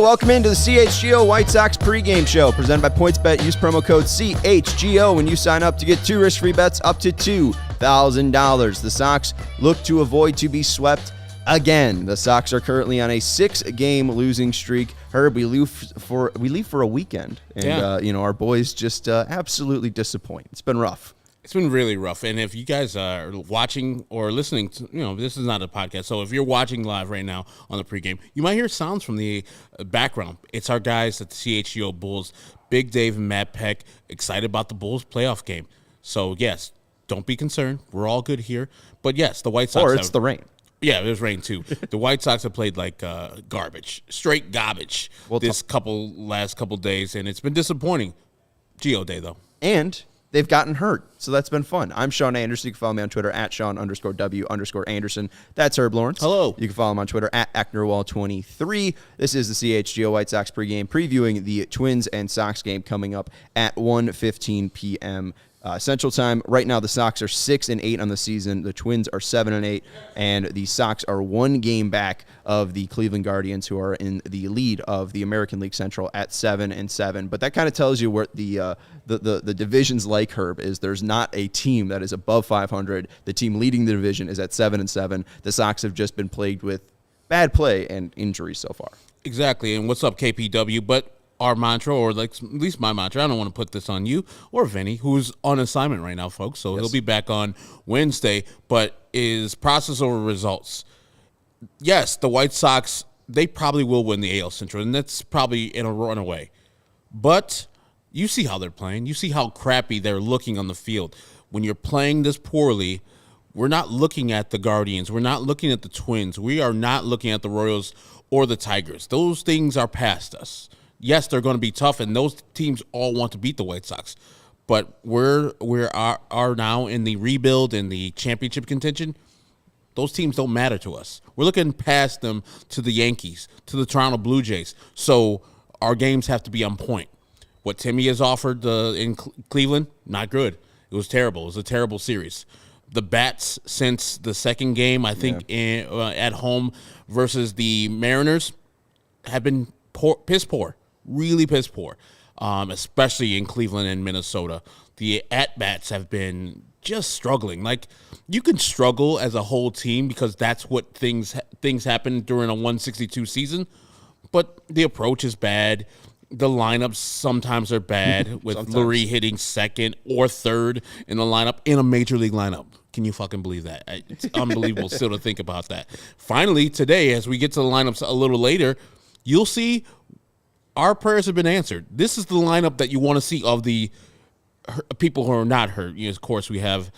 welcome into the CHGO White Sox pregame show presented by PointsBet. Use promo code CHGO when you sign up to get 2 risk-free bets up to $2,000. The Sox look to avoid to be swept again. The Sox are currently on a 6-game losing streak. Herb, we leave for a weekend, and our boys just absolutely disappoint. It's been rough. It's been really rough, and if you guys are watching or listening to, this is not a podcast, so if you're watching live right now on the pregame, you might hear sounds from the background. It's our guys at the CHGO Bulls, Big Dave and Matt Peck, excited about the Bulls playoff game. So, yes, don't be concerned. We're all good here. But, yes, the White Sox Or it's the rain. Yeah, there's rain, too. The White Sox have played like garbage, straight garbage last couple days, and it's been disappointing. Geo Day, though. And they've gotten hurt, so that's been fun. I'm Sean Anderson. You can follow me on Twitter at Sean_W_Anderson. That's Herb Lawrence. Hello. You can follow him on Twitter at Ecknerwall23. This is the CHGO White Sox pregame, previewing the Twins and Sox game coming up at 1:15 p.m. Central Time. Right now, the Sox are 6-8 on the season. The Twins are 7-8, and the Sox are 1 game back of the Cleveland Guardians, who are in the lead of the American League Central at 7-7. But that kind of tells you where the divisions like, Herb, is there's not a team that is above 500. The team leading the division is at 7-7. The Sox have just been plagued with bad play and injuries so far. Exactly. And what's up, KPW? But our mantra, or like at least my mantra, I don't want to put this on you or Vinny, who's on assignment right now, folks. So he'll be back on Wednesday, but is process over results. Yes, the White Sox, they probably will win the AL Central, and that's probably in a runaway. But you see how they're playing. You see how crappy they're looking on the field. When you're playing this poorly, we're not looking at the Guardians. We're not looking at the Twins. We are not looking at the Royals or the Tigers. Those things are past us. Yes, they're going to be tough, and those teams all want to beat the White Sox. But we are now in the rebuild and the championship contention. Those teams don't matter to us. We're looking past them to the Yankees, to the Toronto Blue Jays. So our games have to be on point. What Timmy has offered in Cleveland, not good. It was terrible. It was a terrible series. The bats since the second game, I think, at home versus the Mariners, have been piss poor. Really piss poor, especially in Cleveland and Minnesota. The at-bats have been just struggling. Like, you can struggle as a whole team because that's what things happen during a 162 season, but the approach is bad. The lineups sometimes are bad, with Lurie hitting second or third in the lineup, in a major league lineup. Can you fucking believe that? It's unbelievable still to think about that. Finally, today, as we get to the lineups a little later, you'll see our prayers have been answered. This is the lineup that you want to see of the people who are not hurt. Of course, we have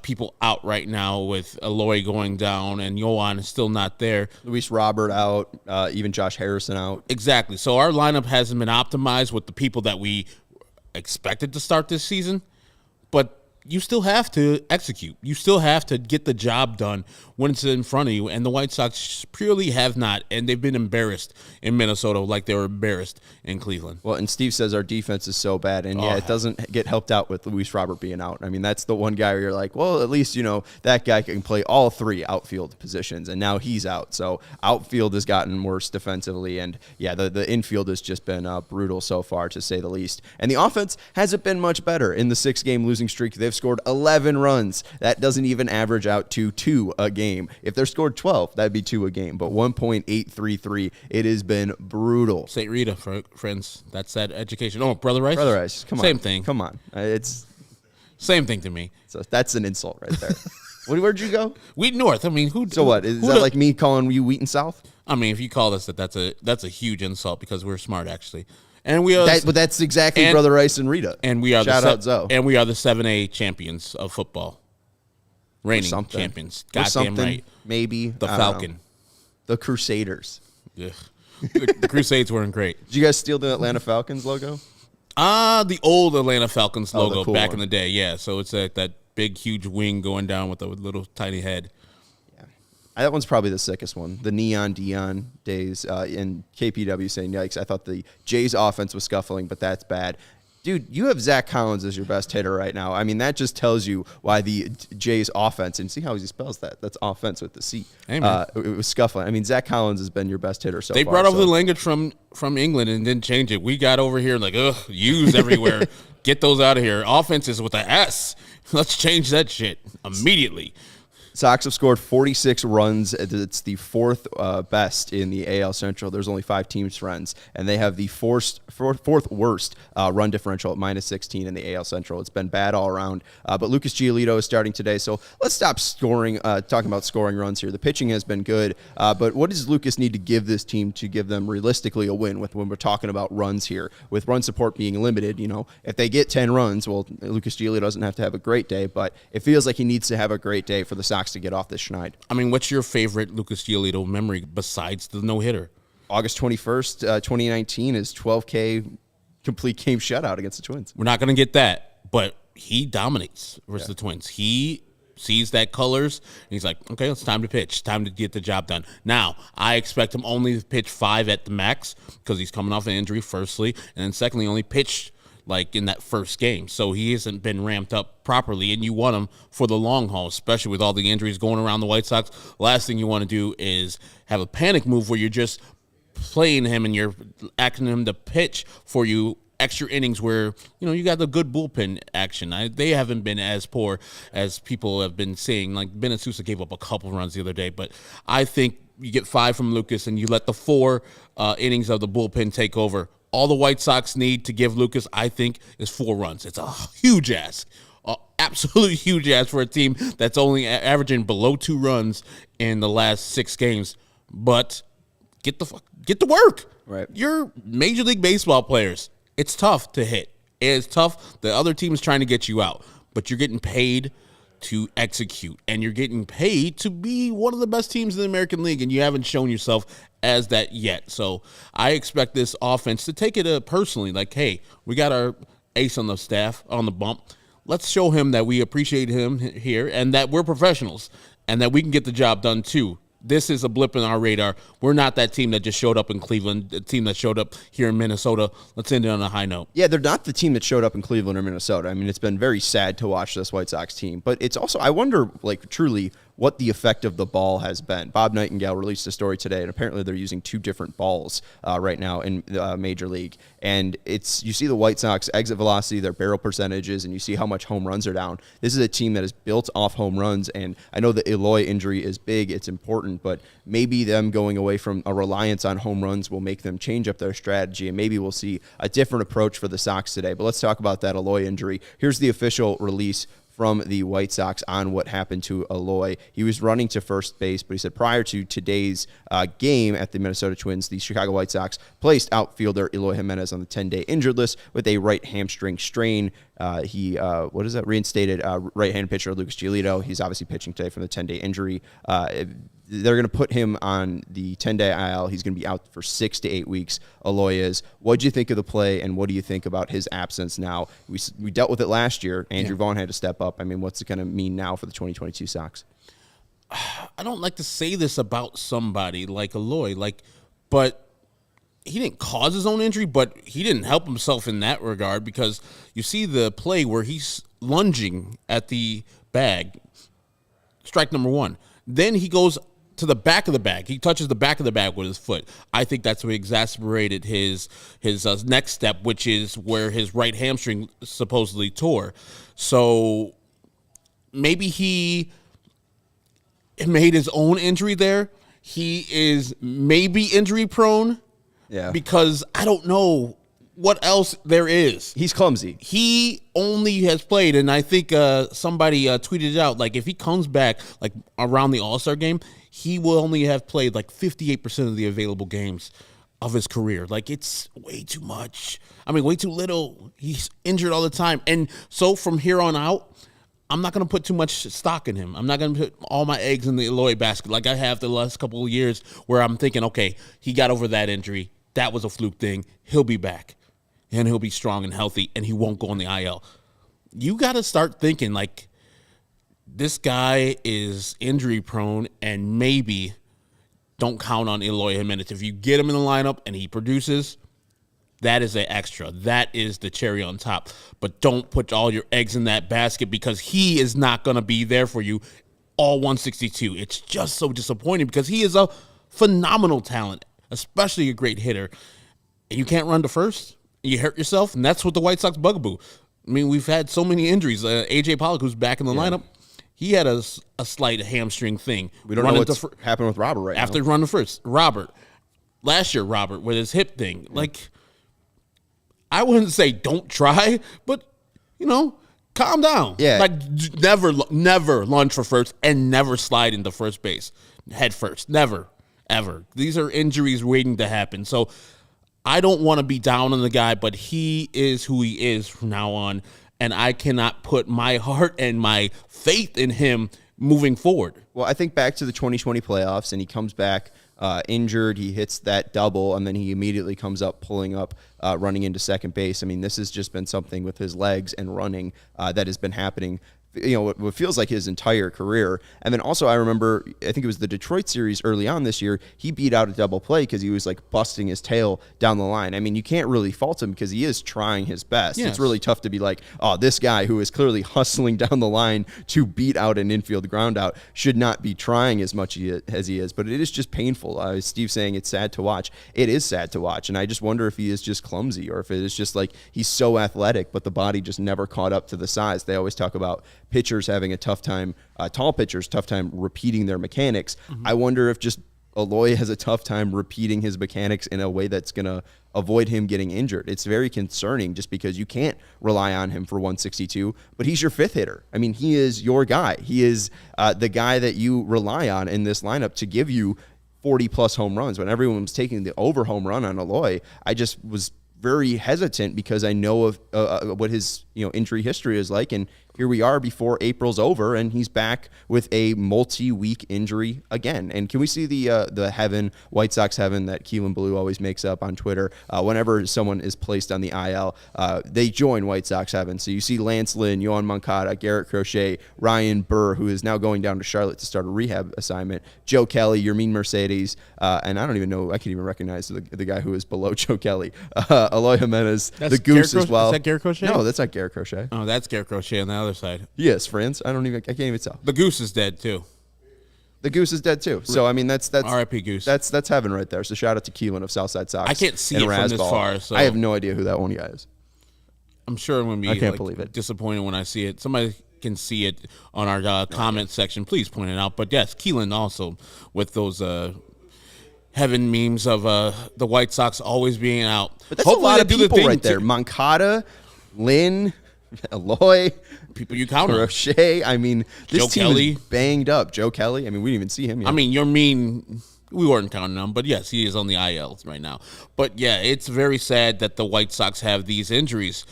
people out right now with Eloy going down, and Yohan is still not there. Luis Robert out, even Josh Harrison out. Exactly. So our lineup hasn't been optimized with the people that we expected to start this season, but you still have to execute. You still have to get the job done when it's in front of you, and the White Sox purely have not, and they've been embarrassed in Minnesota like they were embarrassed in Cleveland. Well, and Steve says our defense is so bad, and it doesn't get helped out with Luis Robert being out. I mean, that's the one guy where you're like, well, at least, that guy can play all 3 outfield positions, and now he's out. So outfield has gotten worse defensively, and, the infield has just been brutal so far, to say the least. And the offense hasn't been much better in the 6-game losing streak. They've scored 11 runs. That doesn't even average out to 2 a game. If they're scored 12, that'd be 2 a game. But 1.833, it has been brutal. St. Rita, friends. That's that education. Oh, Brother Rice? Brother Rice. Come on. Same thing. Come on. It's same thing to me. So that's an insult right there. Where'd you go? Wheaton North. I mean, So what? Is that like me calling you Wheaton South? I mean, if you call us that's a huge insult because we're smart, actually. And we are, but that's exactly Brother Rice and Rita. And we are Shout out Zoe. And we are the 7A champions of football. Reigning champions. Goddamn right. Maybe. The Falcon. The Crusaders. Ugh. The Crusades weren't great. Did you guys steal the Atlanta Falcons logo? The old Atlanta Falcons logo cool back one. in the day, yeah. So it's that big, huge wing going down with a little tiny head. Yeah, that one's probably the sickest one. The Neon Dion days in KPW saying, yikes, I thought the Jays offense was scuffling, but that's bad. Dude, you have Zach Collins as your best hitter right now. I mean, that just tells you why the Jays offense, and see how he spells that. That's offense with the C. Hey, man. It was scuffling. I mean, Zach Collins has been your best hitter so They far. brought over the language from England and didn't change it. We got over here like, ugh, U's everywhere. Get those out of here. Offense is with a S. Let's change that shit immediately. Sox have scored 46 runs. It's the fourth best in the AL Central. There's only 5 teams, friends, and they have the fourth worst run differential at -16 in the AL Central. It's been bad all around. But Lucas Giolito is starting today, so let's stop talking about scoring runs here. The pitching has been good, but what does Lucas need to give this team to give them realistically a win when we're talking about runs here? With run support being limited, if they get 10 runs, well, Lucas Giolito doesn't have to have a great day, but it feels like he needs to have a great day for the Sox to get off this schneid. I mean, what's your favorite Lucas Giolito memory besides the no-hitter? August 21st, 2019 is 12K complete game shutout against the Twins. We're not going to get that, but he dominates versus the Twins. He sees that colors, and he's like, okay, it's time to pitch. Time to get the job done. Now, I expect him only to pitch 5 at the max because he's coming off an injury, firstly, and then secondly, only pitched like in that first game. So he hasn't been ramped up properly, and you want him for the long haul, especially with all the injuries going around the White Sox. Last thing you want to do is have a panic move where you're just playing him and you're asking him to pitch for you extra innings where, you got the good bullpen action. They haven't been as poor as people have been saying. Like, Benasusa gave up a couple runs the other day, but I think you get 5 from Lucas and you let the 4 innings of the bullpen take over. All the White Sox need to give Lucas, I think, is 4 runs. It's a huge ask, absolutely huge ask for a team that's only averaging below 2 runs in the last 6 games. But get to work. Right. You're Major League Baseball players. It's tough to hit. It's tough. The other team is trying to get you out, but you're getting paid to execute, and you're getting paid to be one of the best teams in the American League, and you haven't shown yourself as that yet. So I expect this offense to take it personally, like, hey, we got our ace on the staff, on the bump. Let's show him that we appreciate him here and that we're professionals and that we can get the job done too. This is a blip in our radar. We're not that team that just showed up in Cleveland, the team that showed up here in Minnesota. Let's end it on a high note. Yeah, they're not the team that showed up in Cleveland or Minnesota. I mean, it's been very sad to watch this White Sox team. But it's also, I wonder, truly, what the effect of the ball has been. Bob Nightingale released a story today, and apparently they're using 2 different balls right now in Major League. And you see the White Sox exit velocity, their barrel percentages, and you see how much home runs are down. This is a team that is built off home runs, and I know the Eloy injury is big, it's important, but maybe them going away from a reliance on home runs will make them change up their strategy, and maybe we'll see a different approach for the Sox today. But let's talk about that Eloy injury. Here's the official release from the White Sox on what happened to Eloy. He was running to first base, but he said prior to today's game at the Minnesota Twins, the Chicago White Sox placed outfielder Eloy Jimenez on the 10-day injured list with a right hamstring strain. He reinstated right-handed pitcher Lucas Giolito. He's obviously pitching today from the 10-day injury. They're going to put him on the 10-day IL. He's going to be out for 6 to 8 weeks. Eloy is. What do you think of the play, and what do you think about his absence now? We dealt with it last year. Andrew Vaughn had to step up. I mean, what's it going to mean now for the 2022 Sox? I don't like to say this about somebody like Eloy, but he didn't cause his own injury, but he didn't help himself in that regard, because you see the play where he's lunging at the bag, strike number 1. Then he goes to the back of the bag. He touches the back of the bag with his foot. I think that's what exacerbated his next step, which is where his right hamstring supposedly tore. So maybe he made his own injury there. He is maybe injury prone. Yeah. Because I don't know what else there is. He's clumsy. He only has played, and I think somebody tweeted it out, like, if he comes back like around the All-Star game, he will only have played like 58% of the available games of his career. Like, it's way too much. I mean, way too little. He's injured all the time. And so from here on out, I'm not going to put too much stock in him. I'm not going to put all my eggs in the Eloy basket like I have the last couple of years, where I'm thinking, okay, he got over that injury. That was a fluke thing. He'll be back, and he'll be strong and healthy, and he won't go on the IL. You got to start thinking, like, this guy is injury prone, and maybe don't count on Eloy Jimenez. If you get him in the lineup and he produces, That is an extra. That is the cherry on top. But don't put all your eggs in that basket because he is not going to be there for you all 162. It's just so disappointing because he is a phenomenal talent, especially a great hitter. And you can't run to first. You hurt yourself, and that's what the White Sox bugaboo. I mean, we've had so many injuries. A.J. Pollock, who's back in the lineup, he had a slight hamstring thing. We don't know what's happened with Robert right now. After running first. Last year, Robert, with his hip thing. Like, I wouldn't say don't try, but, calm down. Yeah. Like, never lunge for first and never slide into first base head first. Never, ever. These are injuries waiting to happen. So I don't want to be down on the guy, but he is who he is from now on, and I cannot put my heart and my faith in him moving forward. Well, I think back to the 2020 playoffs, and he comes back injured. He hits that double, and then he immediately comes up, pulling up, running into second base. I mean, this has just been something with his legs and running that has been happening what feels like his entire career. And then also I remember, I think it was the Detroit series early on this year, he beat out a double play because he was like busting his tail down the line. I mean, you can't really fault him because he is trying his best. Yes. It's really tough to be like, oh, this guy who is clearly hustling down the line to beat out an infield ground out should not be trying as much as he is. But it is just painful. Steve saying it's sad to watch. It is sad to watch. And I just wonder if he is just clumsy or if it is just like he's so athletic, but the body just never caught up to the size. They always talk about pitchers having a tough time, tall pitchers, tough time repeating their mechanics. Mm-hmm. I wonder if just Eloy has a tough time repeating his mechanics in a way that's going to avoid him getting injured. It's very concerning just because you can't rely on him for 162, but he's your fifth hitter. I mean, he is your guy. He is the guy that you rely on in this lineup to give you 40-plus home runs. When everyone was taking the over home run on Eloy, I just was very hesitant because I know of what his injury history is like, and here we are before April's over, and he's back with a multi-week injury again. And can we see the heaven, White Sox heaven that Keelan Blue always makes up on Twitter? Whenever someone is placed on the IL, they join White Sox heaven. So you see Lance Lynn, Yohan Moncada, Garrett Crochet, Ryan Burr, who is now going down to Charlotte to start a rehab assignment, Joe Kelly, Yermin Mercedes, and I don't even know, I can't even recognize the guy who is below Joe Kelly, Eloy Jimenez, the Goose as well. Is that Garrett Crochet? No, that's not Garrett Crochet. Oh, that's Garrett Crochet on the other side. Yes, friends. I can't even tell. The Goose is dead too. The Goose is dead too. So I mean, that's R.I.P. Goose. That's heaven right there. So shout out to Keelan of Southside Sox. I can't see it from this far. So I have no idea who that one guy is. I'm sure I'm going to be believe it. Disappointed when I see it. Somebody can see it on our comment section. Please point it out. But yes, Keelan also with those heaven memes of the White Sox always being out. But that's hopefully a lot of people right there. Moncada, Lynn, Eloy, people you count on. Crochet. I mean, this Joe team Kelly. is banged up. Joe Kelly. I mean, we didn't even see him yet. I mean, we weren't counting on him, but yes, he is on the IL right now. But yeah, it's very sad that the White Sox have these injuries.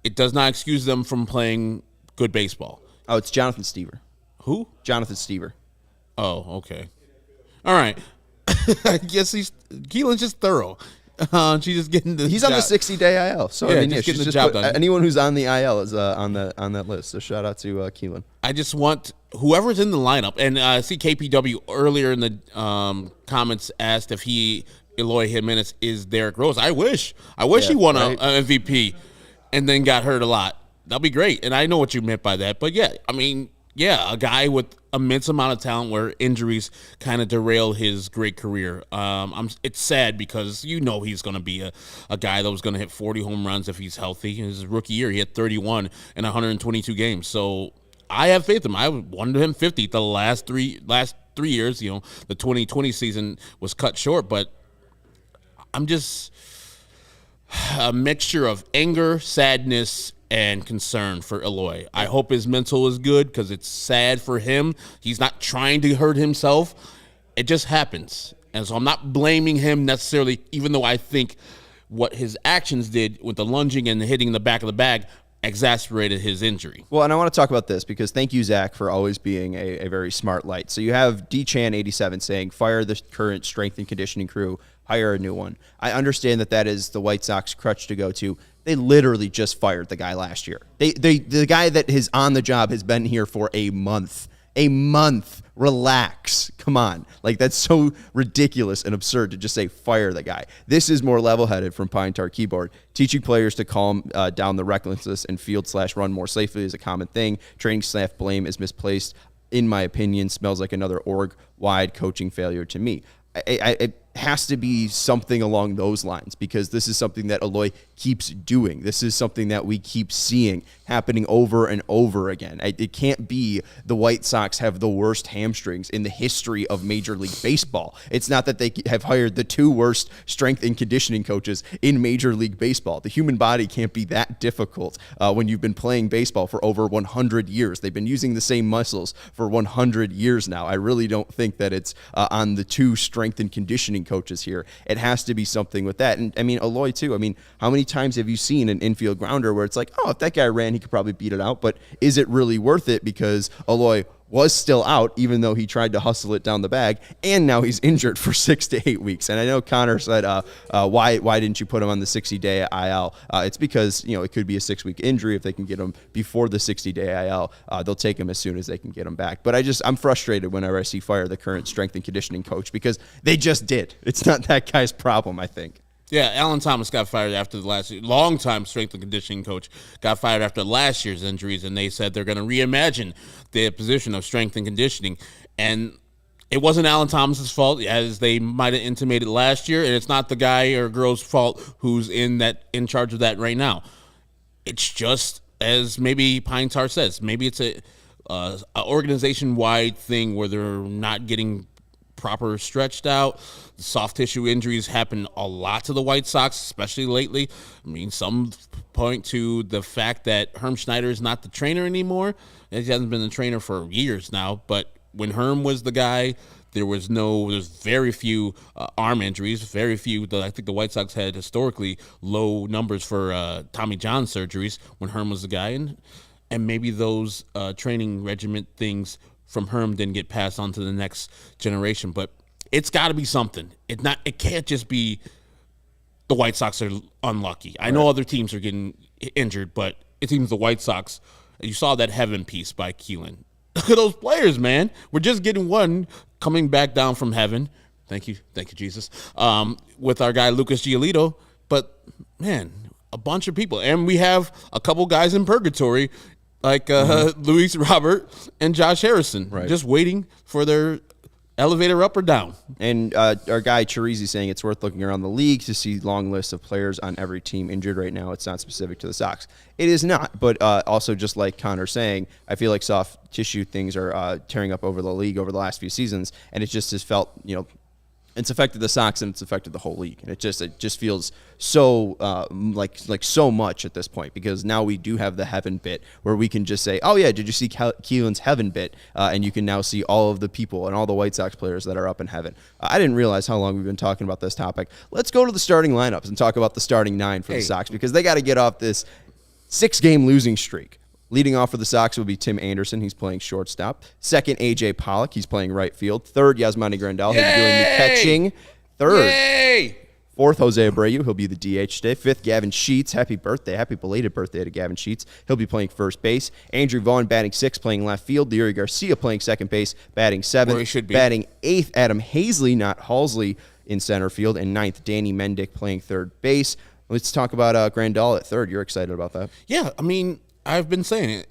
It does not excuse them from playing good baseball. Oh, it's Jonathan Stever. Who? Jonathan Stever. Oh, okay. All right. I guess Keelan's just thorough. She's just getting the He's job. on the 60-day IL. So yeah, I mean, just getting the job done. Anyone who's on the IL is on that list. So shout out to Keelan. I just want whoever's in the lineup, and I see KPW earlier in the comments asked if Eloy Jimenez is Derrick Rose. I wish he won an MVP and then got hurt a lot. That'd be great. And I know what you meant by that. But yeah, I mean, yeah, a guy with immense amount of talent where injuries kind of derail his great career. It's sad because he's going to be a guy that was going to hit 40 home runs if he's healthy. In his rookie year, he hit 31 in 122 games. So I have faith in him. I wanted him 50 the last three years. The 2020 season was cut short, but I'm just a mixture of anger, sadness, and concern for Eloy. I hope his mental is good because it's sad for him. He's not trying to hurt himself. It just happens. And so I'm not blaming him necessarily, even though I think what his actions did with the lunging and hitting the back of the bag exacerbated his injury. Well, and I want to talk about this because thank you, Zach, for always being a very smart light. So you have D-Chan87 saying, fire the current strength and conditioning crew, hire a new one. I understand that is the White Sox crutch to go to. They literally just fired the guy last year. The guy that is on the job has been here for a month, A month. Relax. Come on. Like, that's so ridiculous and absurd to just say fire the guy. This is more level-headed from Pine Tar Keyboard. Teaching players to calm down the recklessness and field/run more safely is a common thing. Training staff blame is misplaced. In my opinion, smells like another org-wide coaching failure to me. It has to be something along those lines, because this is something that Eloy keeps doing. This is something that we keep seeing happening over and over again. It can't be the White Sox have the worst hamstrings in the history of Major League Baseball. It's not that they have hired the 2 worst strength and conditioning coaches in Major League Baseball. The human body can't be that difficult when you've been playing baseball for over 100 years. They've been using the same muscles for 100 years now. I really don't think that it's on the 2 strength and conditioning coaches here. It has to be something with that. And I mean, Eloy too. I mean, how many times have you seen an infield grounder where it's like, oh, if that guy ran, he could probably beat it out, but is it really worth it because Eloy was still out, even though he tried to hustle it down the bag, and now he's injured for 6 to 8 weeks. And I know Connor said, why didn't you put him on the 60-day IL? It's because, it could be a 6-week injury. If they can get him before the 60-day IL, they'll take him as soon as they can get him back. But I'm frustrated whenever I see fire the current strength and conditioning coach, because they just did. It's not that guy's problem, I think. Yeah, Alan Thomas got fired after the last longtime strength and conditioning coach got fired after last year's injuries, and they said they're going to reimagine the position of strength and conditioning. And it wasn't Alan Thomas's fault, as they might have intimated last year, and it's not the guy or girl's fault who's in charge of that right now. It's just, as maybe Pine Tar says, maybe it's a organization-wide thing where they're not getting proper stretched out. Soft tissue injuries happen a lot to the White Sox, especially lately. I mean, some point to the fact that Herm Schneider is not the trainer anymore. He hasn't been the trainer for years now, but when Herm was the guy, there's very few arm injuries, very few. I think the White Sox had historically low numbers for Tommy John surgeries when Herm was the guy, and maybe those training regiment things from Herm didn't get passed on to the next generation. But it's got to be something. It can't just be the White Sox are unlucky. I know other teams are getting injured, but it seems the White Sox. You saw that heaven piece by Keelan. Look at those players, man. We're just getting one coming back down from heaven. Thank you, Jesus. With our guy Lucas Giolito, but man, a bunch of people, and we have a couple guys in purgatory, like Luis Robert and Josh Harrison, just waiting for their elevator up or down. And our guy Chirizi saying it's worth looking around the league to see long lists of players on every team injured right now. It's not specific to the Sox. It is not, but also just like Connor saying, I feel like soft tissue things are tearing up over the league over the last few seasons, and it just has felt, it's affected the Sox and it's affected the whole league. And it just feels so like so much at this point, because now we do have the heaven bit where we can just say, oh yeah, did you see Keelan's heaven bit? And you can now see all of the people and all the White Sox players that are up in heaven. I didn't realize how long we've been talking about this topic. Let's go to the starting lineups and talk about the starting 9 for the Sox, because they got to get off this 6-game losing streak. Leading off for the Sox will be Tim Anderson. He's playing shortstop. Second, A.J. Pollock. He's playing right field. Third, Yasmani Grandal. He'll be doing the catching. Third. Fourth, Jose Abreu. He'll be the DH today. Fifth, Gavin Sheets. Happy birthday. Happy belated birthday to Gavin Sheets. He'll be playing first base. Andrew Vaughn batting 6th, playing left field. Leury Garcia playing second base, batting 7th. Where he should be. Batting 8th, Adam Hazley, not Halsley, in center field. And 9th, Danny Mendick playing third base. Let's talk about Grandal at third. You're excited about that? Yeah, I mean, I've been saying it.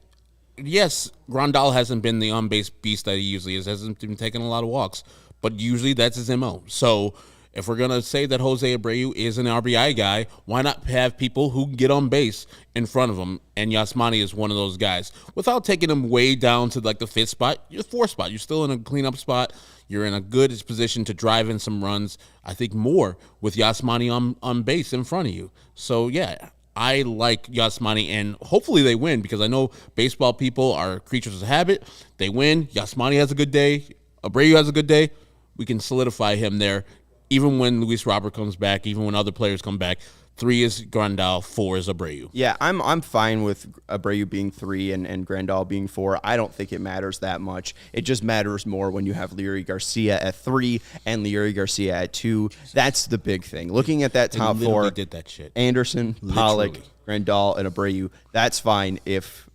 Yes, Grandal hasn't been the on-base beast that he usually is, hasn't been taking a lot of walks, but usually that's his MO. So if we're going to say that Jose Abreu is an RBI guy, why not have people who can get on base in front of him? And Yasmani is one of those guys. Without taking him way down to like the 5th spot, you're 4th spot. You're still in a cleanup spot. You're in a good position to drive in some runs, I think more with Yasmani on base in front of you. So, yeah. I like Yasmani, and hopefully they win, because I know baseball people are creatures of habit. They win. Yasmani has a good day. Abreu has a good day. We can solidify him there, even when Luis Robert comes back, even when other players come back. 3 is Grandal, 4 is Abreu. Yeah, I'm fine with Abreu being 3 and Grandal being 4. I don't think it matters that much. It just matters more when you have Leury Garcia at 3 and Leury Garcia at 2. That's the big thing. Looking at that top 4, did that shit. Anderson, Pollock, Grandal, and Abreu, that's fine if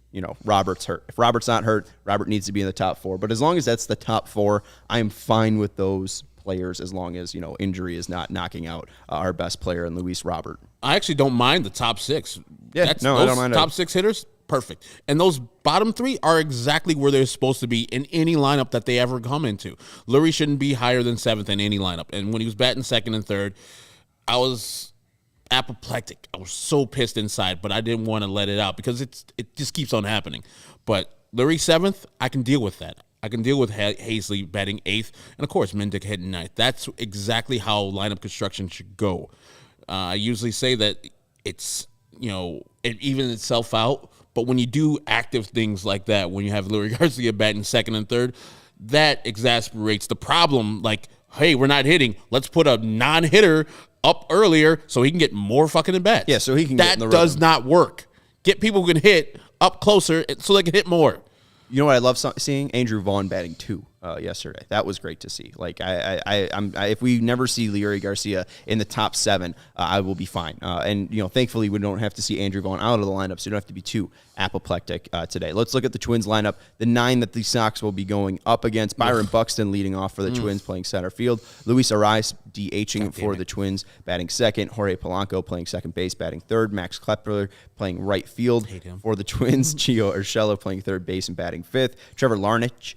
Robert's hurt. If Robert's not hurt, Robert needs to be in the top 4. But as long as that's the top 4, I'm fine with those players as long as, injury is not knocking out our best player in Luis Robert. I actually don't mind the top 6. Yeah, I don't mind top 6 hitters, perfect. And those bottom 3 are exactly where they're supposed to be in any lineup that they ever come into. Lurie shouldn't be higher than 7th in any lineup. And when he was batting 2nd and 3rd, I was apoplectic. I was so pissed inside, but I didn't want to let it out because it just keeps on happening. But Lurie 7th, I can deal with that. I can deal with Hazley batting 8th, and of course Mendick hitting 9th. That's exactly how lineup construction should go. I usually say that it's, it evens itself out, but when you do active things like that, when you have Lurie Garcia batting 2nd and 3rd, that exasperates the problem. Like, hey, we're not hitting. Let's put a non-hitter up earlier so he can get more fucking at bats. Yeah, so he can get in the That does rhythm. not work. Get people who can hit up closer so they can hit more. You know what I love seeing? Andrew Vaughn batting 2 yesterday. That was great to see. Like if we never see Lurie Garcia in the top 7, I will be fine. And thankfully we don't have to see Andrew Vaughn out of the lineup, so you don't have to be too apoplectic today. Let's look at the Twins lineup. The 9 that the Sox will be going up against: Byron Buxton leading off for the Twins, playing center field; Luis Arraez DHing for the Twins, batting 2nd; Jorge Polanco playing second base, batting 3rd; Max Kepler playing right field for the Twins; Gio Urshela playing 3rd base and batting 5th; Trevor Larnach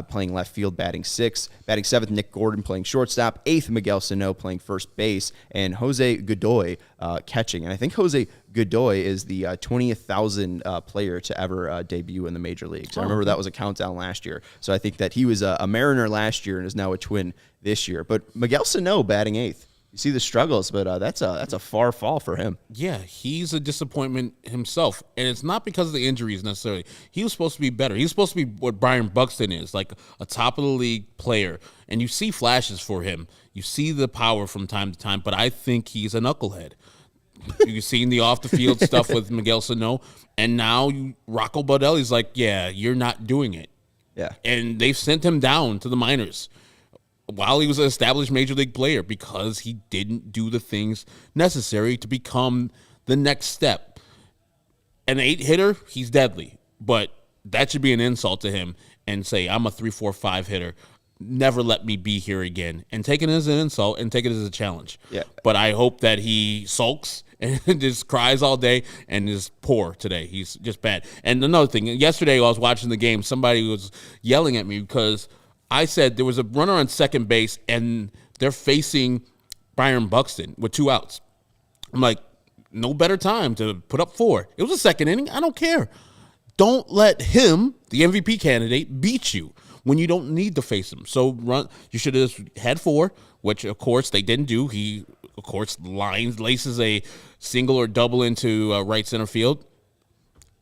playing left field, batting 6th. Batting 7th, Nick Gordon playing shortstop. 8th, Miguel Sano playing first base. And Jose Godoy catching. And I think Jose Godoy is the 20,000th player to ever debut in the major leagues. I remember that was a countdown last year. So I think that he was a Mariner last year and is now a Twin this year. But Miguel Sano batting 8th. You see the struggles, but that's a far fall for him. Yeah, he's a disappointment himself, and it's not because of the injuries necessarily. He was supposed to be better. He's supposed to be what Byron Buxton is, like a top-of-the-league player, and you see flashes for him. You see the power from time to time, but I think he's a knucklehead. You've seen the off-the-field stuff with Miguel Sano, and now Rocco Baldelli's like, yeah, you're not doing it. Yeah. And they've sent him down to the minors while he was an established major league player because he didn't do the things necessary to become the next step. An 8 hitter, he's deadly, but that should be an insult to him and say, I'm a 3, 4, 5 hitter. Never let me be here again. And take it as an insult and take it as a challenge. Yeah. But I hope that he sulks and just cries all day and is poor today. He's just bad. And another thing, yesterday while I was watching the game, somebody was yelling at me because I said there was a runner on second base and they're facing Byron Buxton with 2 outs. I'm like, no better time to put up 4. It was a second inning. I don't care. Don't let him, the MVP candidate, beat you when you don't need to face him. So you should have had 4, which, of course, they didn't do. He, of course, laces a single or double into right center field.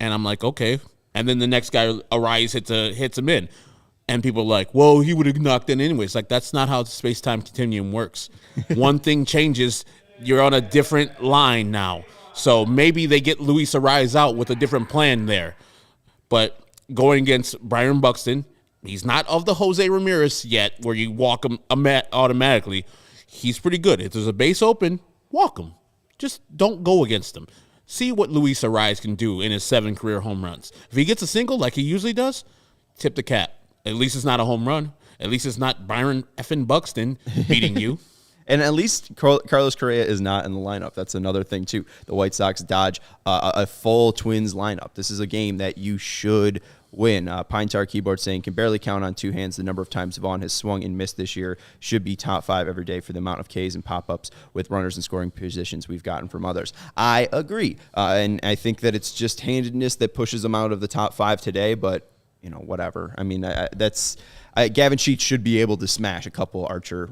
And I'm like, okay. And then the next guy, Arraez, hits him in. And people are like, well, he would have knocked in anyways. Like, that's not how the space-time continuum works. One thing changes, you're on a different line now. So maybe they get Luis Arraez out with a different plan there. But going against Byron Buxton, he's not of the Jose Ramirez yet where you walk him automatically. He's pretty good. If there's a base open, walk him. Just don't go against him. See what Luis Arraez can do in his 7 career home runs. If he gets a single like he usually does, tip the cap. At least it's not a home run. At least it's not Byron effing Buxton beating you. And at least Carlos Correa is not in the lineup. That's another thing, too. The White Sox dodge a full Twins lineup. This is a game that you should win. Pine Tar Keyboard saying, can barely count on 2 hands the number of times Vaughn has swung and missed this year. Should be top 5 every day for the amount of Ks and pop-ups with runners in scoring positions we've gotten from others. I agree. And I think that it's just handedness that pushes them out of the top 5 today, but whatever. I mean, Gavin Sheets should be able to smash a couple Archer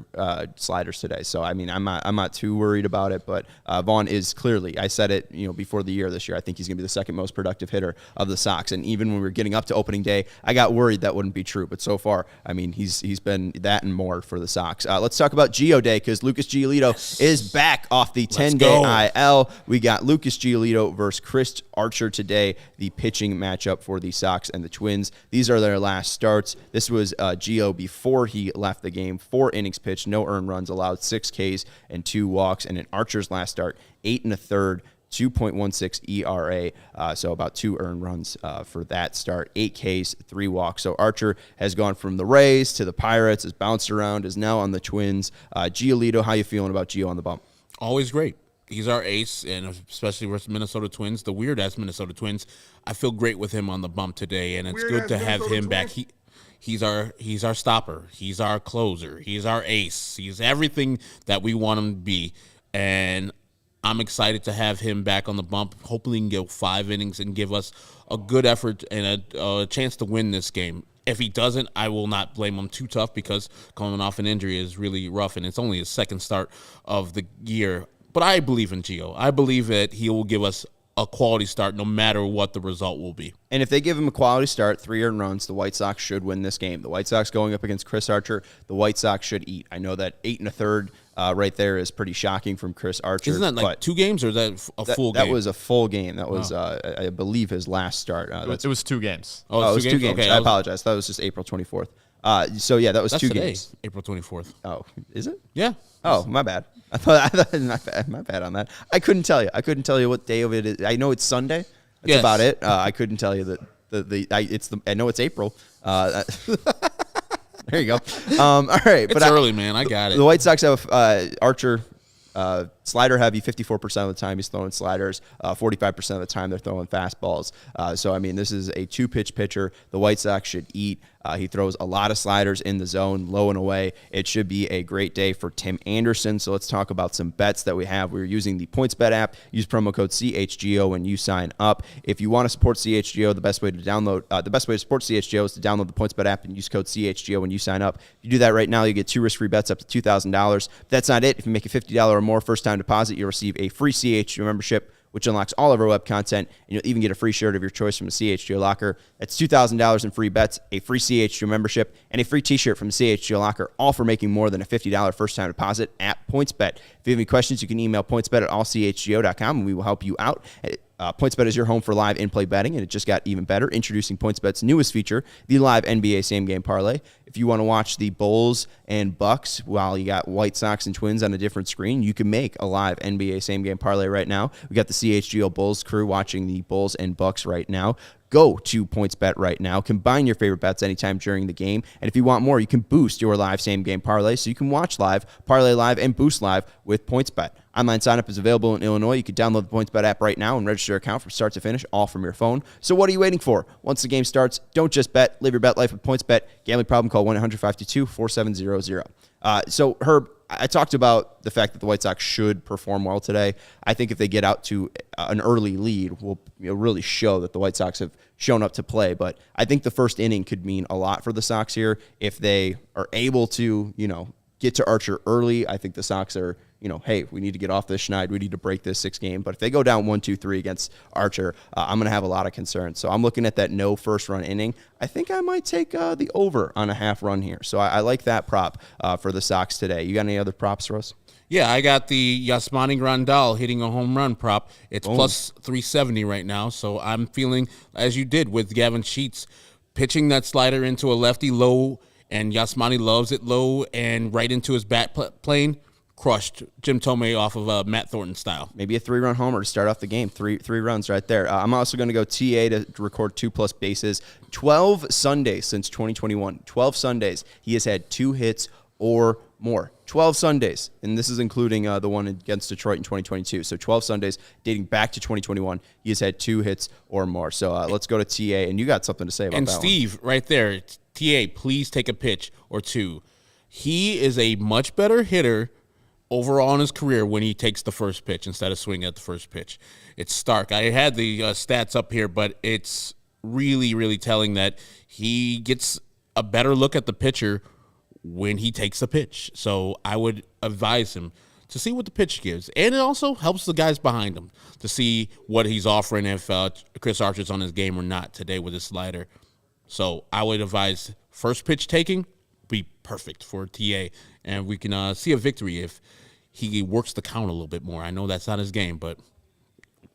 sliders today. So, I mean, I'm not too worried about it, but Vaughn is clearly, I said it, before the year this year, I think he's going to be the second most productive hitter of the Sox. And even when we were getting up to opening day, I got worried that wouldn't be true. But so far, I mean, he's been that and more for the Sox. Let's talk about Geo Day because Lucas Giolito is back off the 10-day IL. We got Lucas Giolito versus Chris Archer today, the pitching matchup for the Sox and the Twins. These are their last starts. This was Gio before he left the game. 4 innings pitched, no earned runs allowed, 6 Ks and 2 walks. And in Archer's last start, 8 1/3 2.16 ERA, so about 2 earned runs for that start. 8 Ks, 3 walks. So Archer has gone from the Rays to the Pirates, has bounced around, is now on the Twins. Giolito, how you feeling about Gio on the bump? Always great. He's our ace, and especially versus Minnesota Twins, the weird-ass Minnesota Twins. I feel great with him on the bump today, and it's good to have him back. He's our stopper. He's our closer. He's our ace. He's everything that we want him to be, and I'm excited to have him back on the bump. Hopefully he can go 5 innings and give us a good effort and a chance to win this game. If he doesn't, I will not blame him too tough because coming off an injury is really rough, and it's only his second start of the year. But I believe in Gio. I believe that he will give us a quality start no matter what the result will be. And if they give him a quality start, 3 earned runs, the White Sox should win this game. The White Sox going up against Chris Archer, the White Sox should eat. I know that 8 1/3 right there is pretty shocking from Chris Archer. Isn't that like 2 games or is that a full game? That was a full game. That was, I believe, his last start. It was 2 games. Oh, it was 2 games. Okay, I apologize. That was just April 24th. So, yeah, that was 2 games. April 24th. Oh, is it? Yeah. Oh, my bad. I thought my bad on that. I couldn't tell you. I couldn't tell you what day of it is. I know it's Sunday. That's about it. I couldn't tell you that I know it's April. There you go. All right, it's early, man. I got it. The White Sox have Archer. Slider heavy, 54% of the time he's throwing sliders, 45% of the time they're throwing fastballs. So, I mean, this is a 2-pitch pitcher. The White Sox should eat. He throws a lot of sliders in the zone, low and away. It should be a great day for Tim Anderson. So let's talk about some bets that we have. We're using the PointsBet app. Use promo code CHGO when you sign up. If you want to support CHGO, the best way to support CHGO is to download the PointsBet app and use code CHGO when you sign up. If you do that right now, you get 2 risk-free bets up to $2,000. That's not it. If you make a $50 or more first-time deposit, you'll receive a free CHGO membership, which unlocks all of our web content, and you'll even get a free shirt of your choice from the CHGO Locker. That's $2,000 in free bets, a free CHGO membership, and a free t-shirt from the CHGO Locker, all for making more than a $50 first-time deposit at PointsBet. If you have any questions, you can email pointsbet@allchgo.com, and we will help you out. PointsBet is your home for live in-play betting, and it just got even better. Introducing PointsBet's newest feature, the live NBA same-game parlay. If you want to watch the Bulls and Bucks while you got White Sox and Twins on a different screen, you can make a live NBA same-game parlay right now. We got the CHGO Bulls crew watching the Bulls and Bucks right now. Go to PointsBet right now. Combine your favorite bets anytime during the game. And if you want more, you can boost your live same-game parlay so you can watch live, parlay live, and boost live with PointsBet. Online sign-up is available in Illinois. You can download the PointsBet app right now and register your account from start to finish, all from your phone. So what are you waiting for? Once the game starts, don't just bet. Live your bet life with PointsBet. Gambling problem, call 1-800-522-4700. So, Herb, I talked about the fact that the White Sox should perform well today. I think if they get out to an early lead, will really show that the White Sox have shown up to play. But I think the first inning could mean a lot for the Sox here. If they are able to, get to Archer early, I think the Sox are, hey, we need to get off this schneid. We need to break this 6 game. But if they go down 1-2-3 against Archer, I'm going to have a lot of concerns. So I'm looking at that no first-run inning. I think I might take the over on a half run here. So I like that prop for the Sox today. You got any other props for us? Yeah, I got the Yasmani Grandal hitting a home run prop. It's plus 370 right now. So I'm feeling, as you did with Gavin Sheets, pitching that slider into a lefty low, and Yasmani loves it low and right into his bat plane. Crushed Jim Tomei off of Matt Thornton style. Maybe a 3-run homer to start off the game. Three runs right there. I'm also going to go TA to record 2+ bases. 12 Sundays since 2021. 12 Sundays. He has had 2 hits or more. 12 Sundays. And this is including the one against Detroit in 2022. So 12 Sundays dating back to 2021. He has had 2 hits or more. So let's go to TA. And you got something to say about that one. And Steve, right there. TA, please take a pitch or 2. He is a much better hitter overall in his career when he takes the first pitch instead of swinging at the first pitch. It's stark. I had the stats up here, but it's really, really telling that he gets a better look at the pitcher when he takes the pitch. So I would advise him to see what the pitch gives. And it also helps the guys behind him to see what he's offering if Chris Archer's on his game or not today with his slider. So I would advise first pitch taking be perfect for TA, and we can see a victory if he works the count a little bit more. I know that's not his game, but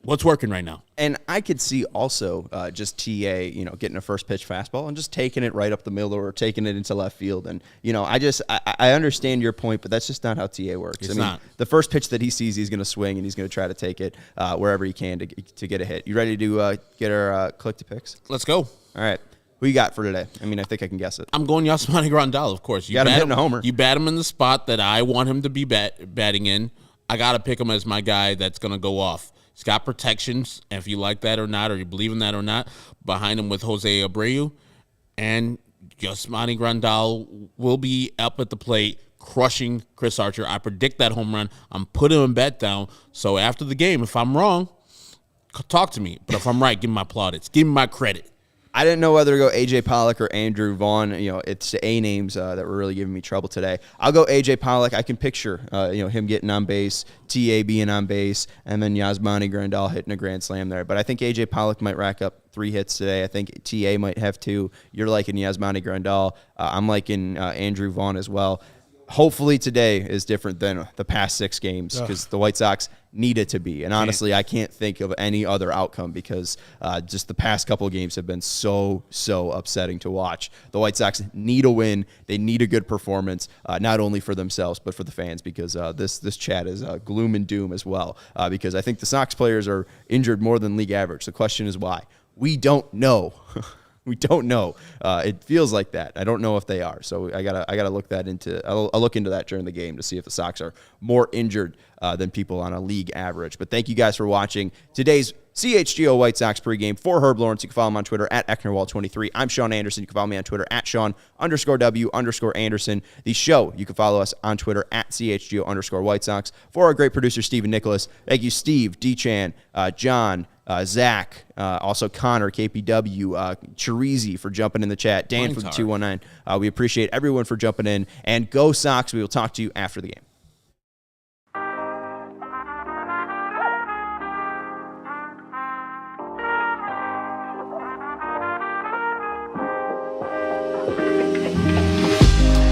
What's working right now? And I could see also just TA, getting a first pitch fastball and just taking it right up the middle or taking it into left field. And, I understand your point, but that's just not how TA works. It's not. The first pitch that he sees, he's going to swing and he's going to try to take it wherever he can to get a hit. You ready to get our click to picks? Let's go. All right. Who you got for today? I think I can guess it. I'm going Yasmani Grandal, of course. You got him hitting a homer. You bat him in the spot that I want him to be batting in. I got to pick him as my guy that's going to go off. He's got protections, if you like that or not, or you believe in that or not, behind him with Jose Abreu. And Yasmani Grandal will be up at the plate, crushing Chris Archer. I predict that home run. I'm putting him bet down. So after the game, if I'm wrong, talk to me. But if I'm right, give me my plaudits. Give me my credit. I didn't know whether to go A.J. Pollock or Andrew Vaughn. It's the A names that were really giving me trouble today. I'll go A.J. Pollock. I can picture, him getting on base, T.A. being on base, and then Yasmani Grandal hitting a grand slam there. But I think A.J. Pollock might rack up 3 hits today. I think T.A. might have 2. You're liking Yasmani Grandal. I'm liking Andrew Vaughn as well. Hopefully today is different than the past 6 games because the White Sox need it to be. And honestly, I can't think of any other outcome because just the past couple of games have been so upsetting to watch. The White Sox need a win. They need a good performance, not only for themselves but for the fans because this chat is gloom and doom as well because I think the Sox players are injured more than league average. The question is why. We don't know. We don't know. It feels like that. I don't know if they are. So I gotta look that into. I'll look into that during the game to see if the Sox are more injured than people on a league average. But thank you guys for watching today's CHGO White Sox pregame. For Herb Lawrence, you can follow him on Twitter at EcknerWall23. I'm Sean Anderson. You can follow me on Twitter at Sean_W_Anderson. The show, you can follow us on Twitter at CHGO_White Sox. For our great producer, Stephen Nicholas, thank you, Steve, D-Chan, John, Zach, also Connor, KPW, Chirizi for jumping in the chat, Dan from the 219. We appreciate everyone for jumping in. And go Sox. We will talk to you after the game.